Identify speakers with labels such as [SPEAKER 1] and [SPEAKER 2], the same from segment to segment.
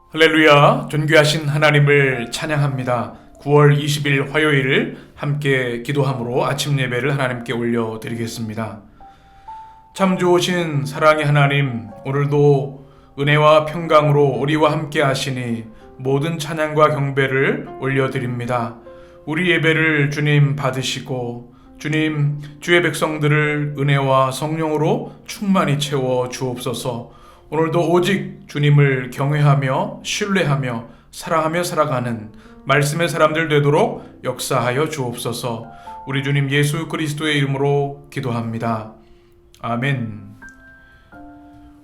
[SPEAKER 1] 할렐루야, 존귀하신 하나님을 찬양합니다. 9월 20일 화요일 함께 기도함으로 아침 예배를 하나님께 올려드리겠습니다. 참 좋으신 사랑의 하나님, 오늘도 은혜와 평강으로 우리와 함께 하시니 모든 찬양과 경배를 올려드립니다. 우리 예배를 주님 받으시고 주님, 주의 백성들을 은혜와 성령으로 충만히 채워 주옵소서. 오늘도 오직 주님을 경외하며 신뢰하며 사랑하며 살아가는 말씀의 사람들 되도록 역사하여 주옵소서. 우리 주님 예수 그리스도의 이름으로 기도합니다. 아멘.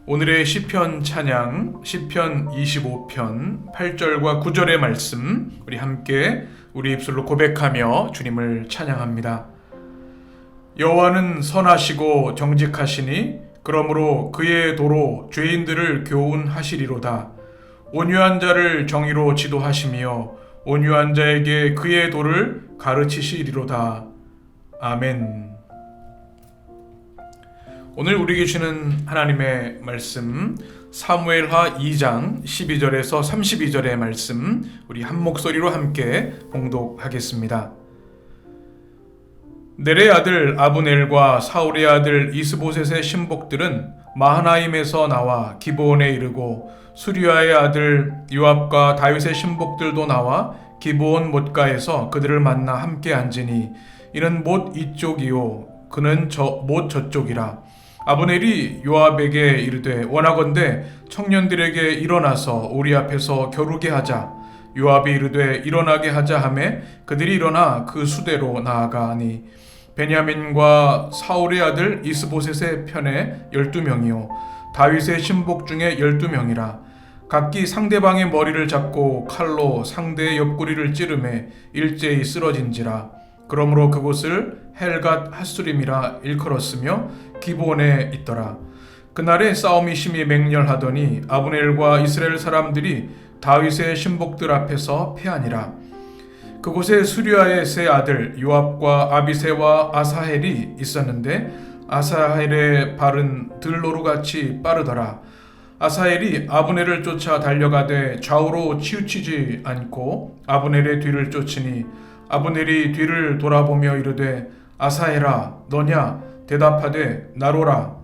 [SPEAKER 1] 오늘의 시편 찬양 시편 25편 8절과 9절의 말씀 우리 함께 우리 입술로 고백하며 주님을 찬양합니다. 여호와는 선하시고 정직하시니 그러므로 그의 도로 죄인들을 교훈하시리로다. 온유한 자를 정의로 지도하시며 온유한 자에게 그의 도를 가르치시리로다. 아멘. 오늘 우리에게 주시는 하나님의 말씀 사무엘하 2장 12절에서 32절의 말씀 우리 한 목소리로 함께 봉독하겠습니다. 넬의 아들 아브넬과 사울의 아들 이스보셋의 신복들은 마하나임에서 나와 기브온에 이르고 수리아의 아들 요압과 다윗의 신복들도 나와 기브온 못가에서 그들을 만나 함께 앉으니 이는 못 이쪽이요 그는 못 저쪽이라. 아브넬이 요압에게 이르되 원하건대 청년들에게 일어나서 우리 앞에서 겨루게 하자. 요압이 이르되 일어나게 하자 하매 그들이 일어나 그 수대로 나아가니 베냐민과 사울의 아들 이스보셋의 편에 12명이요 다윗의 신복 중에 12명이라. 각기 상대방의 머리를 잡고 칼로 상대의 옆구리를 찌르매 일제히 쓰러진지라. 그러므로 그곳을 헬갓 핫수림이라 일컬었으며 기브온에 있더라. 그날에 싸움이 심히 맹렬하더니 아브넬과 이스라엘 사람들이 다윗의 신복들 앞에서 패하니라. 그곳에 수리아의 세 아들 요압과 아비새와 아사헬이 있었는데 아사헬의 발은 들노루같이 빠르더라. 아사헬이 아브넬을 쫓아 달려가되 좌우로 치우치지 않고 아브넬의 뒤를 쫓으니 아브넬이 뒤를 돌아보며 이르되 아사헬아 너냐? 대답하되 나로라.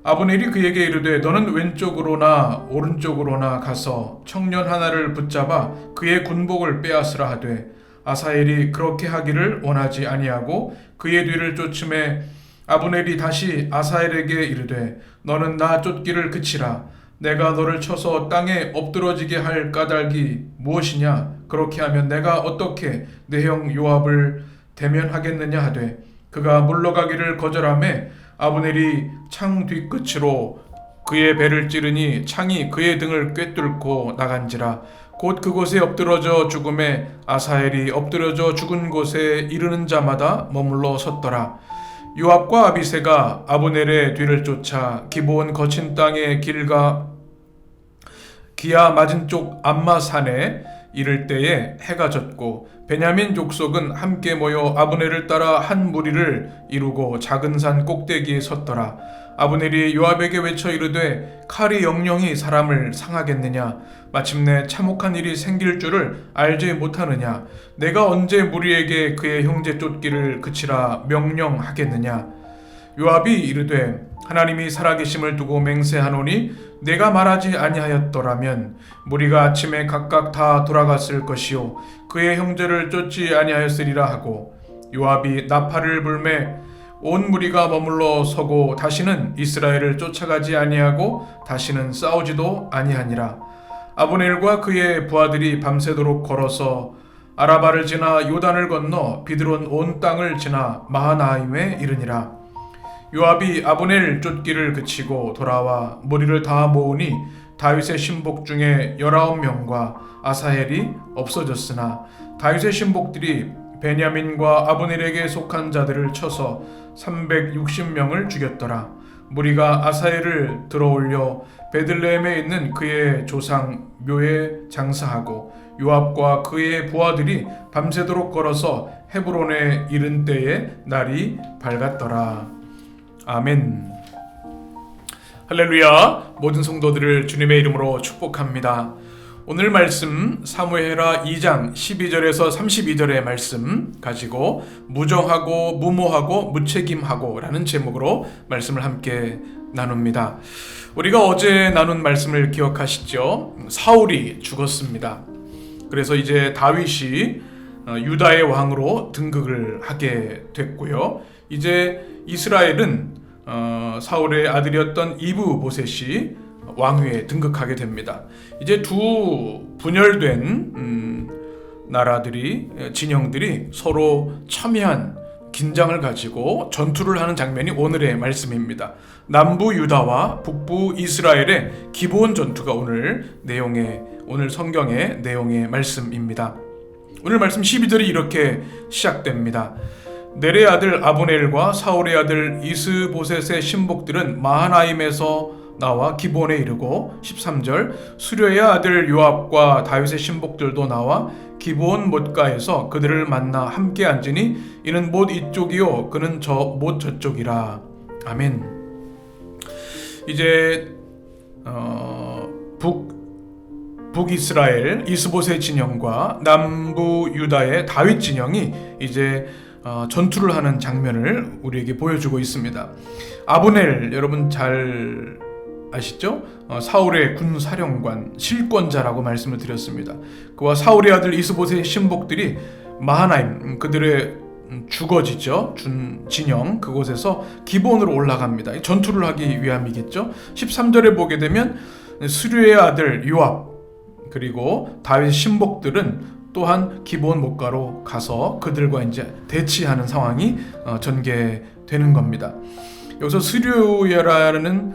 [SPEAKER 1] 아브넬이 그에게 이르되 너는 왼쪽으로나 오른쪽으로나 가서 청년 하나를 붙잡아 그의 군복을 빼앗으라 하되 아사헬이 그렇게 하기를 원하지 아니하고 그의 뒤를 쫓음에 아브넬이 다시 아사헬에게 이르되 너는 나 쫓기를 그치라. 내가 너를 쳐서 땅에 엎드러지게 할 까닭이 무엇이냐? 그렇게 하면 내가 어떻게 내 형 요압을 대면하겠느냐 하되 그가 물러가기를 거절하매 아브넬이 창 뒤끝으로 그의 배를 찌르니 창이 그의 등을 꿰뚫고 나간지라. 곧 그곳에 엎드러져 죽음에 아사헬이 엎드러져 죽은 곳에 이르는 자마다 머물러 섰더라. 요압과 아비새가 아브넬의 뒤를 쫓아 기브온 거친 땅의 길과 기아 맞은 쪽 암마산에 이를 때에 해가 졌고 베냐민 족속은 함께 모여 아브넬을 따라 한 무리를 이루고 작은 산 꼭대기에 섰더라. 아브넬이 요압에게 외쳐 이르되 칼이 영영이 사람을 상하겠느냐? 마침내 참혹한 일이 생길 줄을 알지 못하느냐? 내가 언제 무리에게 그의 형제 쫓기를 그치라 명령하겠느냐? 요압이 이르되 하나님이 살아계심을 두고 맹세하노니 내가 말하지 아니하였더라면 무리가 아침에 각각 다 돌아갔을 것이요 그의 형제를 쫓지 아니하였으리라 하고 요압이 나팔을 불매 온 무리가 머물러 서고 다시는 이스라엘을 쫓아가지 아니하고 다시는 싸우지도 아니하니라. 아브넬과 그의 부하들이 밤새도록 걸어서 아라바를 지나 요단을 건너 비드론 온 땅을 지나 마하나임에 이르니라. 요압이 아브넬 쫓기를 그치고 돌아와 무리를 다 모으니 다윗의 신복 중에 19명과 아사헬이 없어졌으나 다윗의 신복들이 베냐민과 아브넬에게 속한 자들을 쳐서 360명을 죽였더라. 무리가 아사헬을 들어올려 베들레헴에 있는 그의 조상 묘에 장사하고 요압과 그의 부하들이 밤새도록 걸어서 헤브론에 이른 때에 날이 밝았더라. 아멘. 할렐루야. 모든 성도들을 주님의 이름으로 축복합니다. 오늘 말씀 사무엘하 2장 12절에서 32절의 말씀 가지고 무정하고 무모하고 무책임하고 라는 제목으로 말씀을 함께 나눕니다. 우리가 어제 나눈 말씀을 기억하시죠? 사울이 죽었습니다. 그래서 이제 다윗이 유다의 왕으로 등극을 하게 됐고요. 이제 이스라엘은 사울의 아들이었던 이브보셋이 왕위에 등극하게 됩니다. 이제 두 분열된 나라들이 진영들이 서로 첨예한 긴장을 가지고 전투를 하는 장면이 오늘의 말씀입니다. 남부 유다와 북부 이스라엘의 기본 전투가 오늘 성경의 내용의 말씀입니다. 오늘 말씀 12절이 이렇게 시작됩니다. 넬의 아들 아브넬과 사울의 아들 이스보셋의 신복들은 마하나임에서 나와 기본에 이르고 13절 수려의 아들 요압과 다윗의 신복들도 나와 기본 못가에서 그들을 만나 함께 앉으니 이는 못 이쪽이요 그는 못 저쪽이라. 아멘. 이제 북이스라엘 이스보셋 진영과 남부 유다의 다윗 진영이 이제 전투를 하는 장면을 우리에게 보여주고 있습니다. 아브넬 여러분 잘 아시죠? 사울의 군사령관 실권자라고 말씀을 드렸습니다. 그와 사울의 아들 이스보셋의 신복들이 마하나임 그들의 주거지죠. 진영 그곳에서 기본으로 올라갑니다. 전투를 하기 위함이겠죠. 13절에 보게 되면 수류의 아들 요압 그리고 다윗의 신복들은 또한 기본 못가로 가서 그들과 이제 대치하는 상황이 전개되는 겁니다. 여기서 스루야는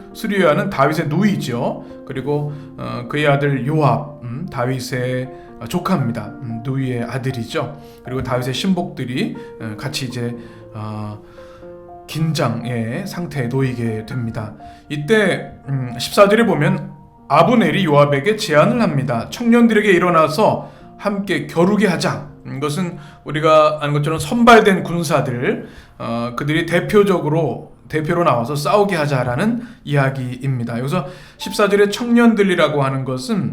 [SPEAKER 1] 다윗의 누이죠. 그리고 그의 아들 요압 다윗의 조카입니다. 누이의 아들이죠. 그리고 다윗의 신복들이 같이 이제 긴장의 상태에 놓이게 됩니다. 이때 14절에 보면 아브넬이 요압에게 제안을 합니다. 청년들에게 일어나서 함께 겨루게 하자. 이것은 우리가 아는 것처럼 선발된 군사들 그들이 대표로 나와서 싸우게 하자라는 이야기입니다. 여기서 14절에 청년들이라고 하는 것은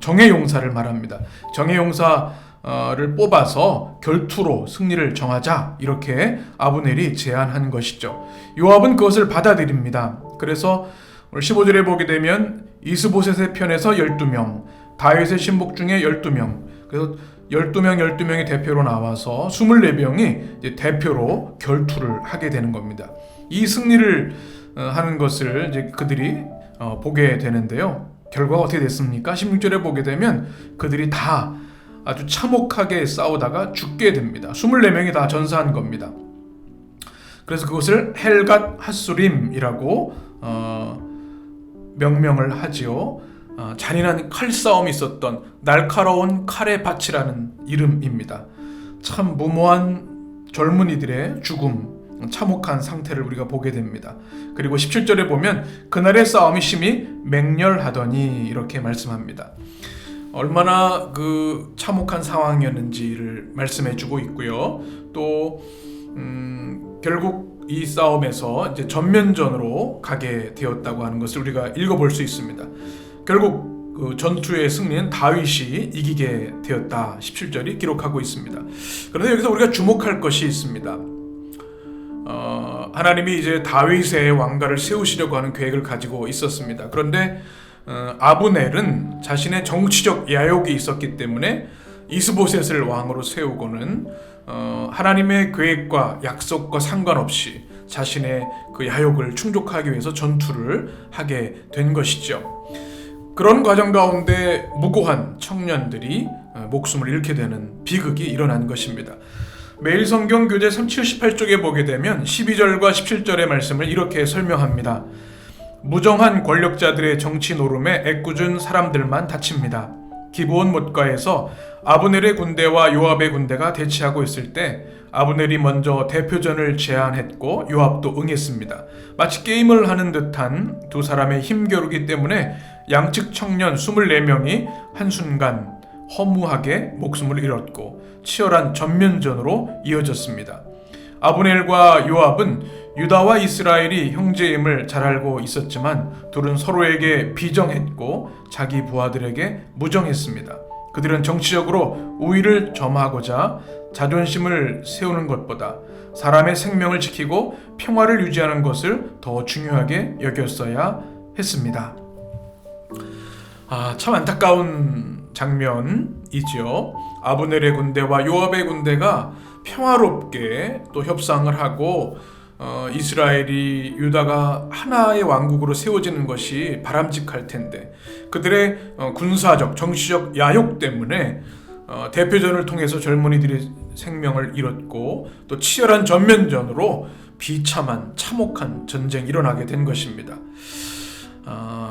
[SPEAKER 1] 정예용사를 말합니다. 정예용사를 뽑아서 결투로 승리를 정하자 이렇게 아브넬이 제안한 것이죠. 요압은 그것을 받아들입니다. 그래서 15절에 보게 되면 이스보셋의 편에서 12명 다윗의 신복 중에 12명 그래서 12명이 대표로 나와서 24명이 이제 대표로 결투를 하게 되는 겁니다. 이 승리를 하는 것을 이제 그들이 보게 되는데요. 결과가 어떻게 됐습니까? 16절에 보게 되면 그들이 다 아주 참혹하게 싸우다가 죽게 됩니다. 24명이 다 전사한 겁니다. 그래서 그것을 헬갓 핫수림이라고 명명을 하지요. 잔인한 칼싸움이 있었던 날카로운 칼의 밭이라는 이름입니다. 참 무모한 젊은이들의 죽음 참혹한 상태를 우리가 보게 됩니다. 그리고 17절에 보면 그날의 싸움이 심히 맹렬하더니 이렇게 말씀합니다. 얼마나 그 참혹한 상황이었는지를 말씀해주고 있고요. 또 결국 이 싸움에서 이제 전면전으로 가게 되었다고 하는 것을 우리가 읽어볼 수 있습니다. 결국 그 전투의 승리는 다윗이 이기게 되었다. 17절이 기록하고 있습니다. 그런데 여기서 우리가 주목할 것이 있습니다. 하나님이 이제 다윗의 왕가를 세우시려고 하는 계획을 가지고 있었습니다. 그런데 아브넬은 자신의 정치적 야욕이 있었기 때문에 이스보셋을 왕으로 세우고는 하나님의 계획과 약속과 상관없이 자신의 그 야욕을 충족하기 위해서 전투를 하게 된 것이죠. 그런 과정 가운데 무고한 청년들이 목숨을 잃게 되는 비극이 일어난 것입니다. 매일 성경 교재 378쪽에 보게 되면 12절과 17절의 말씀을 이렇게 설명합니다. 무정한 권력자들의 정치 노름에 애꿎은 사람들만 다칩니다. 기브온 못가에서 아브넬의 군대와 요압의 군대가 대치하고 있을 때 아브넬이 먼저 대표전을 제안했고 요압도 응했습니다. 마치 게임을 하는 듯한 두 사람의 힘겨루기 때문에 양측 청년 24명이 한순간 허무하게 목숨을 잃었고 치열한 전면전으로 이어졌습니다. 아브넬과 요압은 유다와 이스라엘이 형제임을 잘 알고 있었지만 둘은 서로에게 비정했고 자기 부하들에게 무정했습니다. 그들은 정치적으로 우위를 점하고자 자존심을 세우는 것보다 사람의 생명을 지키고 평화를 유지하는 것을 더 중요하게 여겼어야 했습니다. 참 안타까운 장면이죠. 아브넬의 군대와 요압의 군대가 평화롭게 또 협상을 하고 이스라엘이 유다가 하나의 왕국으로 세워지는 것이 바람직할 텐데 그들의 군사적 정치적 야욕 때문에 대표전을 통해서 젊은이들이 생명을 잃었고 또 치열한 전면전으로 비참한 참혹한 전쟁이 일어나게 된 것입니다.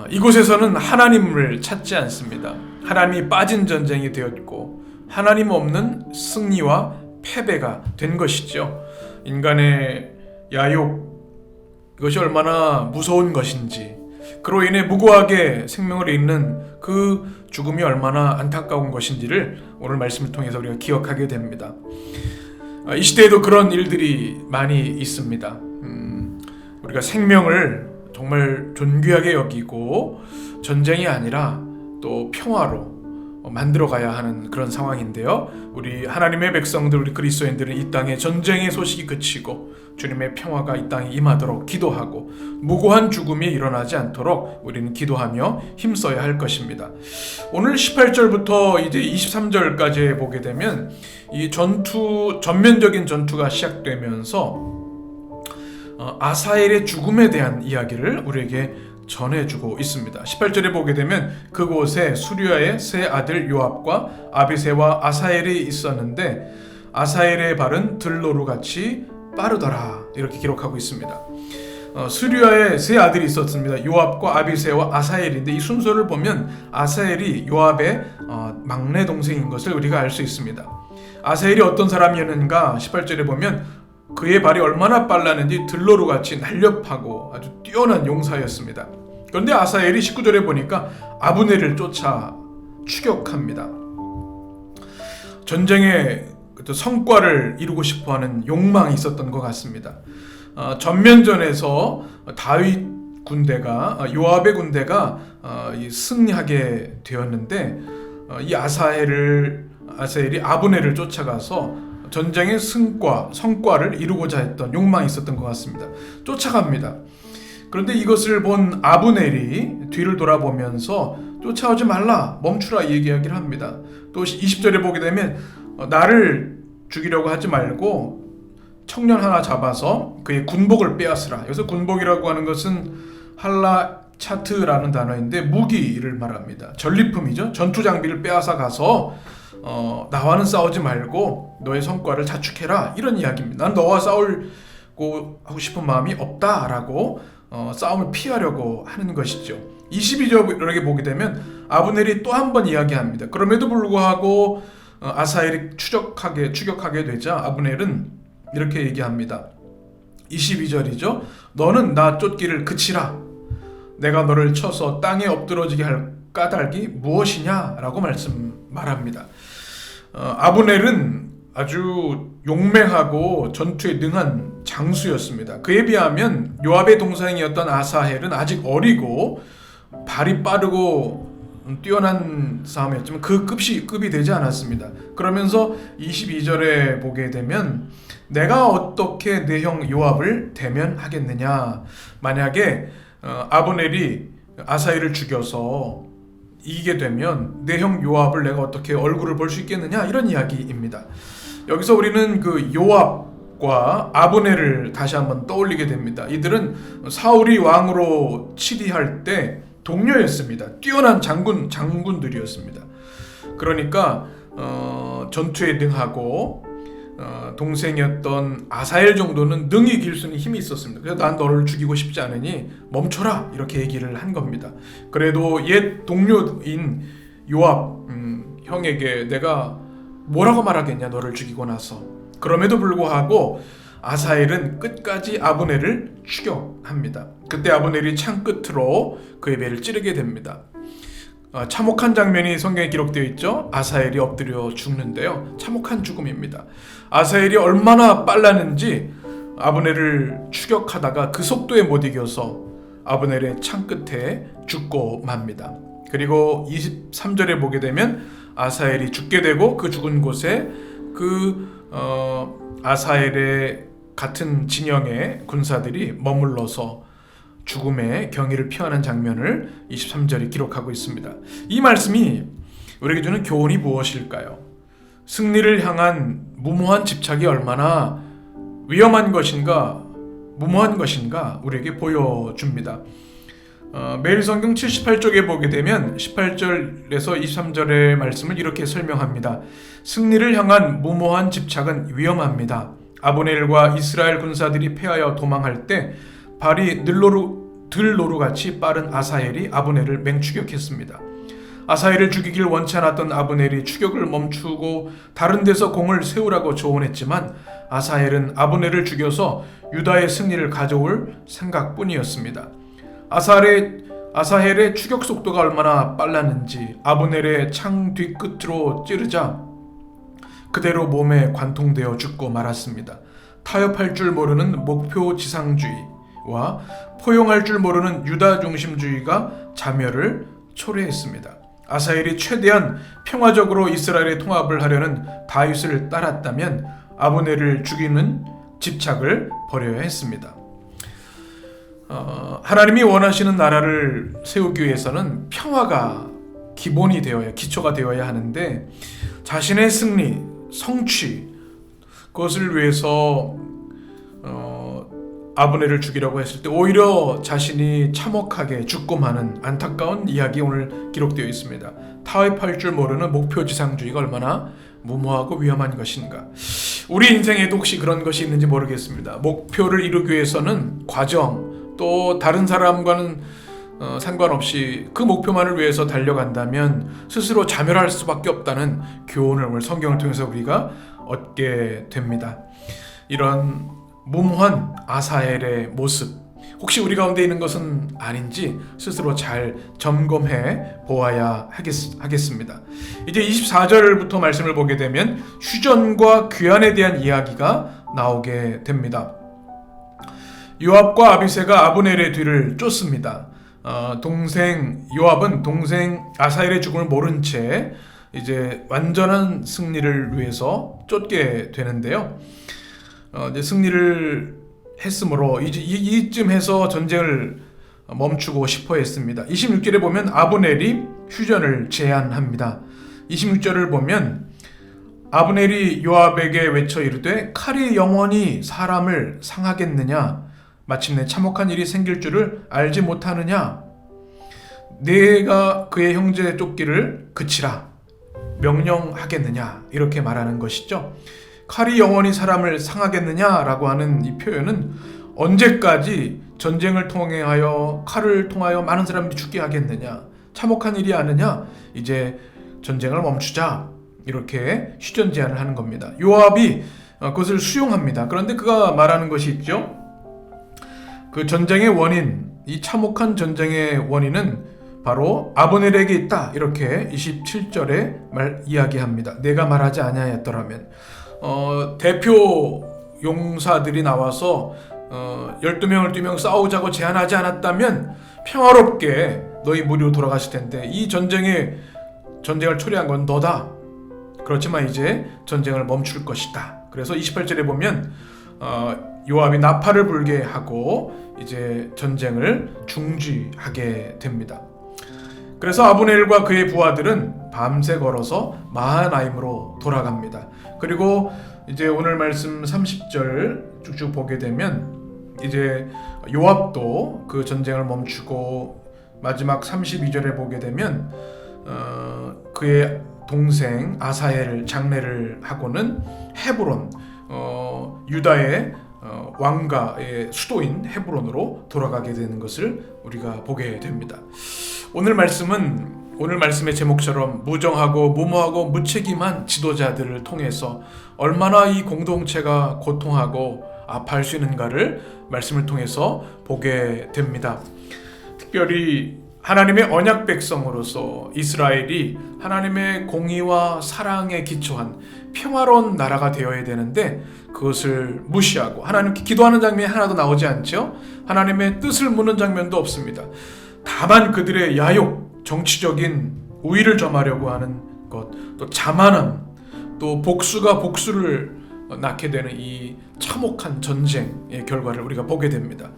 [SPEAKER 1] 이곳에서는 하나님을 찾지 않습니다. 하나님이 빠진 전쟁이 되었고 하나님 없는 승리와 패배가 된 것이죠. 인간의 야욕, 이것이 얼마나 무서운 것인지, 그로 인해 무고하게 생명을 잃는 그 죽음이 얼마나 안타까운 것인지를 오늘 말씀을 통해서 우리가 기억하게 됩니다. 이 시대에도 그런 일들이 많이 있습니다. 우리가 생명을 정말 존귀하게 여기고 전쟁이 아니라 또 평화로 만들어가야 하는 그런 상황인데요. 우리 하나님의 백성들, 우리 그리스도인들은 이 땅에 전쟁의 소식이 그치고 주님의 평화가 이 땅에 임하도록 기도하고 무고한 죽음이 일어나지 않도록 우리는 기도하며 힘써야 할 것입니다. 오늘 18절부터 이제 23절까지 보게 되면 이 전면적인 전투가 시작되면서 아사엘의 죽음에 대한 이야기를 우리에게 전해주고 있습니다. 18절에 보게 되면 그곳에 수리아의 세 아들 요압과 아비새와 아사엘이 있었는데 아사엘의 발은 들노루같이 빠르더라, 이렇게 기록하고 있습니다. 수리아의 세 아들이 있었습니다. 요압과 아비새와 아사엘인데 이 순서를 보면 아사엘이 요압의 막내 동생인 것을 우리가 알 수 있습니다. 아사엘이 어떤 사람이었는가 18절에 보면 그의 발이 얼마나 빨랐는지 들노루같이 날렵하고 아주 뛰어난 용사였습니다. 그런데 아사엘이 19절에 보니까 아브넬을 쫓아 추격합니다. 전쟁의 성과를 이루고 싶어하는 욕망이 있었던 것 같습니다. 전면전에서 다윗 군대가 요압의 군대가 승리하게 되었는데 이 아사엘이 아브넬을 쫓아가서 전쟁의 성과를 이루고자 했던 욕망이 있었던 것 같습니다. 쫓아갑니다. 그런데 이것을 본 아브넬이 뒤를 돌아보면서 쫓아오지 말라, 멈추라, 얘기하기를 합니다. 또 20절에 보게 되면 나를 죽이려고 하지 말고 청년 하나 잡아서 그의 군복을 빼앗으라. 여기서 군복이라고 하는 것은 할라차트라는 단어인데 무기를 말합니다. 전리품이죠. 전투 장비를 빼앗아 가서 나와는 싸우지 말고 너의 성과를 자축해라, 이런 이야기입니다. 난 너와 싸우고 하고 싶은 마음이 없다라고 싸움을 피하려고 하는 것이죠. 22절에 보게 되면 아브넬이 또 한 번 이야기합니다. 그럼에도 불구하고 아사엘이 추격하게 되자 아브넬은 이렇게 얘기합니다. 22절이죠. 너는 나 쫓기를 그치라. 내가 너를 쳐서 땅에 엎드러지게 할 까닭이 무엇이냐 라고 말합니다. 아브넬은 아주 용맹하고 전투에 능한 장수였습니다. 그에 비하면 요압의 동생이었던 아사헬은 아직 어리고 발이 빠르고 뛰어난 싸움이었지만 그 급이 되지 않았습니다. 그러면서 22절에 보게 되면 내가 어떻게 내 형 요압을 대면하겠느냐. 만약에 아브넬이 아사헬을 죽여서 이기게 되면 내 형 요압을 내가 어떻게 얼굴을 볼 수 있겠느냐, 이런 이야기입니다. 여기서 우리는 그 요압과 아브넬을 다시 한번 떠올리게 됩니다. 이들은 사울이 왕으로 치리할 때 동료였습니다. 뛰어난 장군들이었습니다. 그러니까 전투에 능하고 동생이었던 아사엘 정도는 능히 이길 수 있는 힘이 있었습니다. 그래서 난 너를 죽이고 싶지 않으니 멈춰라, 이렇게 얘기를 한 겁니다. 그래도 옛 동료인 요압 형에게 내가 뭐라고 말하겠냐, 너를 죽이고 나서. 그럼에도 불구하고 아사엘은 끝까지 아브넬을 추격합니다. 그때 아브넬이 창 끝으로 그의 배를 찌르게 됩니다. 참혹한 장면이 성경에 기록되어 있죠. 아사엘이 엎드려 죽는데요. 참혹한 죽음입니다. 아사엘이 얼마나 빨랐는지 아브넬을 추격하다가 그 속도에 못 이겨서 아브넬의 창 끝에 죽고 맙니다. 그리고 23절에 보게 되면 아사엘이 죽게 되고 그 죽은 곳에 아사엘의 같은 진영의 군사들이 머물러서 죽음의 경의를 표하는 장면을 23절이 기록하고 있습니다. 이 말씀이 우리에게 주는 교훈이 무엇일까요? 승리를 향한 무모한 집착이 얼마나 위험한 것인가, 무모한 것인가 우리에게 보여줍니다. 매일 성경 78쪽에 보게 되면 18절에서 23절의 말씀을 이렇게 설명합니다. 승리를 향한 무모한 집착은 위험합니다. 아브넬과 이스라엘 군사들이 패하여 도망할 때 발이 들노루같이 빠른 아사엘이 아브넬을 맹추격했습니다. 아사엘을 죽이길 원치 않았던 아브넬이 추격을 멈추고 다른 데서 공을 세우라고 조언했지만 아사엘은 아브넬을 죽여서 유다의 승리를 가져올 생각뿐이었습니다. 아사헬의 추격 속도가 얼마나 빨랐는지 아브넬의 창 뒤끝으로 찌르자 그대로 몸에 관통되어 죽고 말았습니다. 타협할 줄 모르는 목표 지상주의와 포용할 줄 모르는 유다 중심주의가 자멸을 초래했습니다. 아사헬이 최대한 평화적으로 이스라엘의 통합을 하려는 다윗을 따랐다면 아브넬을 죽이는 집착을 버려야 했습니다. 하나님이 원하시는 나라를 세우기 위해서는 평화가 기초가 되어야 하는데 자신의 승리, 성취 그것을 위해서 아브넬을 죽이려고 했을 때 오히려 자신이 참혹하게 죽고 마는 안타까운 이야기 오늘 기록되어 있습니다. 타협할 줄 모르는 목표지상주의가 얼마나 무모하고 위험한 것인가. 우리 인생에도 혹시 그런 것이 있는지 모르겠습니다. 목표를 이루기 위해서는 과정 또 다른 사람과는 상관없이 그 목표만을 위해서 달려간다면 스스로 자멸할 수밖에 없다는 교훈을 오늘 성경을 통해서 우리가 얻게 됩니다. 이런 무모한 아사엘의 모습 혹시 우리 가운데 있는 것은 아닌지 스스로 잘 점검해 보아야 하겠습니다. 이제 24절부터 말씀을 보게 되면 휴전과 귀환에 대한 이야기가 나오게 됩니다. 요압과 아비새가 아브넬의 뒤를 쫓습니다. 요압은 동생 아사엘의 죽음을 모른 채 이제 완전한 승리를 위해서 쫓게 되는데요. 이제 승리를 했으므로 이쯤 해서 전쟁을 멈추고 싶어 했습니다. 26절에 보면 아브넬이 휴전을 제안합니다. 26절을 보면 아브넬이 요압에게 외쳐 이르되 칼이 영원히 사람을 상하겠느냐? 마침내 참혹한 일이 생길 줄을 알지 못하느냐? 내가 그의 형제 쫓기를 그치라 명령하겠느냐? 이렇게 말하는 것이죠. 칼이 영원히 사람을 상하겠느냐라고 하는 이 표현은 언제까지 전쟁을 통하여 칼을 통하여 많은 사람들이 죽게 하겠느냐? 참혹한 일이 아느냐? 이제 전쟁을 멈추자. 이렇게 휴전 제안을 하는 겁니다. 요압이 그것을 수용합니다. 그런데 그가 말하는 것이 있죠. 그 전쟁의 원인, 이 참혹한 전쟁의 원인은 바로 아브넬에게 있다. 이렇게 27절에 이야기합니다. 내가 말하지 아니하였더라면 대표 용사들이 나와서 12명 12명 싸우자고 제안하지 않았다면 평화롭게 너희 무리로 돌아갔을 텐데 이 전쟁을 초래한 건 너다. 그렇지만 이제 전쟁을 멈출 것이다. 그래서 28절에 보면 요압이 나팔을 불게 하고 이제 전쟁을 중지하게 됩니다. 그래서 아브넬과 그의 부하들은 밤새 걸어서 마하나임으로 돌아갑니다. 그리고 이제 오늘 말씀 30절 쭉쭉 보게 되면 이제 요압도 그 전쟁을 멈추고 마지막 32절에 보게 되면 그의 동생 아사엘 장례를 하고는 헤브론 유다의 왕가의 수도인 헤브론으로 돌아가게 되는 것을 우리가 보게 됩니다. 오늘 말씀의 제목처럼 무정하고 무모하고 무책임한 지도자들을 통해서 얼마나 이 공동체가 고통하고 아파할 수 있는가를 말씀을 통해서 보게 됩니다. 특별히 하나님의 언약 백성으로서 이스라엘이 하나님의 공의와 사랑에 기초한 평화로운 나라가 되어야 되는데 그것을 무시하고 하나님께 기도하는 장면이 하나도 나오지 않죠. 하나님의 뜻을 묻는 장면도 없습니다. 다만 그들의 야욕, 정치적인 우위를 점하려고 하는 것, 또 자만함, 또 복수가 복수를 낳게 되는 이 참혹한 전쟁의 결과를 우리가 보게 됩니다.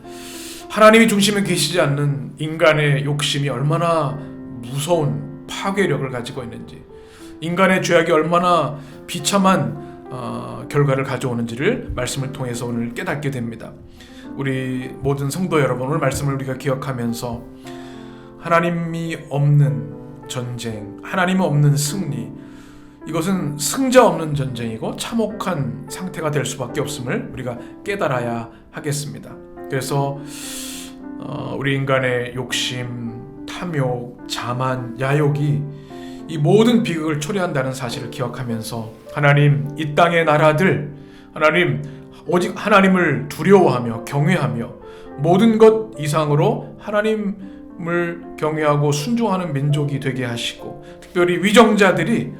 [SPEAKER 1] 하나님이 중심에 계시지 않는 인간의 욕심이 얼마나 무서운 파괴력을 가지고 있는지, 인간의 죄악이 얼마나 비참한 결과를 가져오는지를 말씀을 통해서 오늘 깨닫게 됩니다. 우리 모든 성도 여러분, 오늘 말씀을 우리가 기억하면서 하나님이 없는 전쟁, 하나님 없는 승리, 이것은 승자 없는 전쟁이고 참혹한 상태가 될 수밖에 없음을 우리가 깨달아야 하겠습니다. 그래서 우리 인간의 욕심, 탐욕, 자만, 야욕이 이 모든 비극을 초래한다는 사실을 기억하면서 하나님, 이 땅의 나라들, 하나님 오직 하나님을 두려워하며 경외하며 모든 것 이상으로 하나님을 경외하고 순종하는 민족이 되게 하시고, 특별히 위정자들이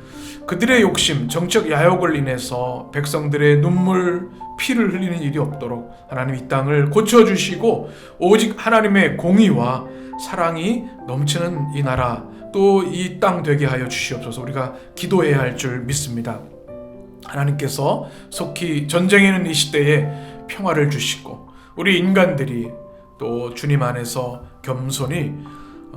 [SPEAKER 1] 그들의 욕심, 정책 야욕을 인해서 백성들의 눈물, 피를 흘리는 일이 없도록 하나님 이 땅을 고쳐주시고 오직 하나님의 공의와 사랑이 넘치는 이 나라, 또 이 땅 되게 하여 주시옵소서. 우리가 기도해야 할 줄 믿습니다. 하나님께서 속히 전쟁에 있는 이 시대에 평화를 주시고 우리 인간들이 또 주님 안에서 겸손히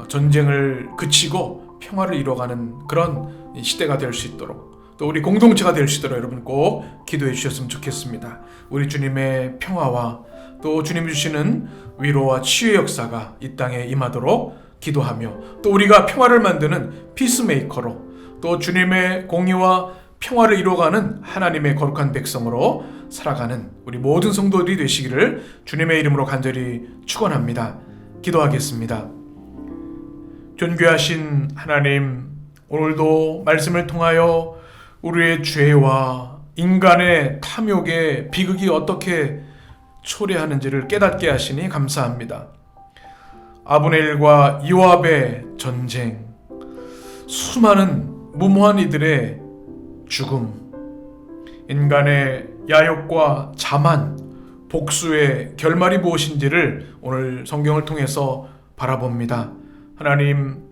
[SPEAKER 1] 전쟁을 그치고 평화를 이뤄가는 그런 시대가 될 수 있도록, 또 우리 공동체가 될 수 있도록 여러분 꼭 기도해 주셨으면 좋겠습니다. 우리 주님의 평화와 또 주님 주시는 위로와 치유의 역사가 이 땅에 임하도록 기도하며, 또 우리가 평화를 만드는 피스메이커로, 또 주님의 공의와 평화를 이루어가는 하나님의 거룩한 백성으로 살아가는 우리 모든 성도들이 되시기를 주님의 이름으로 간절히 축원합니다. 기도하겠습니다. 존귀하신 하나님, 오늘도 말씀을 통하여 우리의 죄와 인간의 탐욕의 비극이 어떻게 초래하는지를 깨닫게 하시니 감사합니다. 아브넬과 요압의 전쟁, 수많은 무모한 이들의 죽음, 인간의 야욕과 자만, 복수의 결말이 무엇인지를 오늘 성경을 통해서 바라봅니다. 하나님,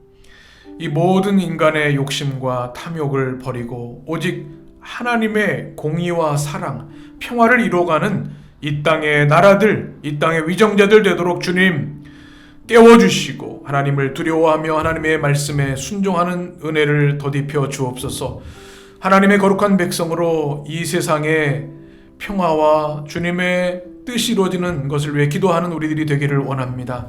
[SPEAKER 1] 이 모든 인간의 욕심과 탐욕을 버리고 오직 하나님의 공의와 사랑, 평화를 이루어가는 이 땅의 나라들, 이 땅의 위정자들 되도록 주님 깨워주시고 하나님을 두려워하며 하나님의 말씀에 순종하는 은혜를 더딥혀 주옵소서. 하나님의 거룩한 백성으로 이 세상에 평화와 주님의 뜻이 이루어지는 것을 위해 기도하는 우리들이 되기를 원합니다.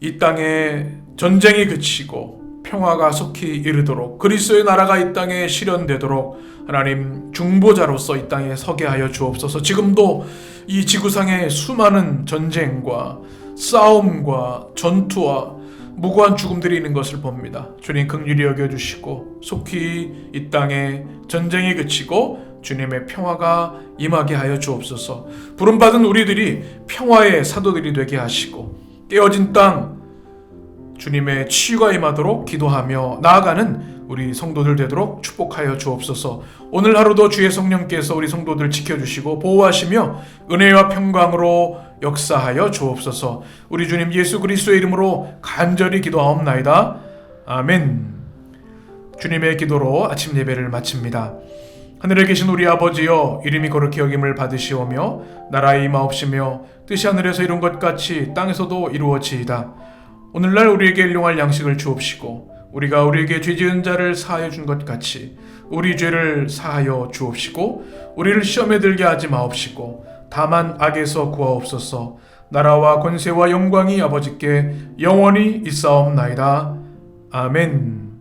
[SPEAKER 1] 이 땅에 전쟁이 그치고 평화가 속히 이르도록, 그리스도의 나라가 이 땅에 실현되도록 하나님 중보자로서 이 땅에 서게 하여 주옵소서. 지금도 이 지구상의 수많은 전쟁과 싸움과 전투와 무고한 죽음들이 있는 것을 봅니다. 주님 긍휼히 여겨주시고 속히 이 땅에 전쟁이 그치고 주님의 평화가 임하게 하여 주옵소서. 부름받은 우리들이 평화의 사도들이 되게 하시고 깨어진 땅 주님의 치유가 임하도록 기도하며 나아가는 우리 성도들 되도록 축복하여 주옵소서. 오늘 하루도 주의 성령께서 우리 성도들 지켜주시고 보호하시며 은혜와 평강으로 역사하여 주옵소서. 우리 주님 예수 그리스도의 이름으로 간절히 기도하옵나이다. 아멘. 주님의 기도로 아침 예배를 마칩니다. 하늘에 계신 우리 아버지여, 이름이 거룩히 여김을 받으시오며 나라의 임하옵시며 뜻이 하늘에서 이룬 것 같이 땅에서도 이루어지이다. 오늘날 우리에게 일용할 양식을 주옵시고 우리가 우리에게 죄지은 자를 사하여 준 것 같이 우리 죄를 사하여 주옵시고 우리를 시험에 들게 하지 마옵시고 다만 악에서 구하옵소서. 나라와 권세와 영광이 아버지께 영원히 있사옵나이다. 아멘.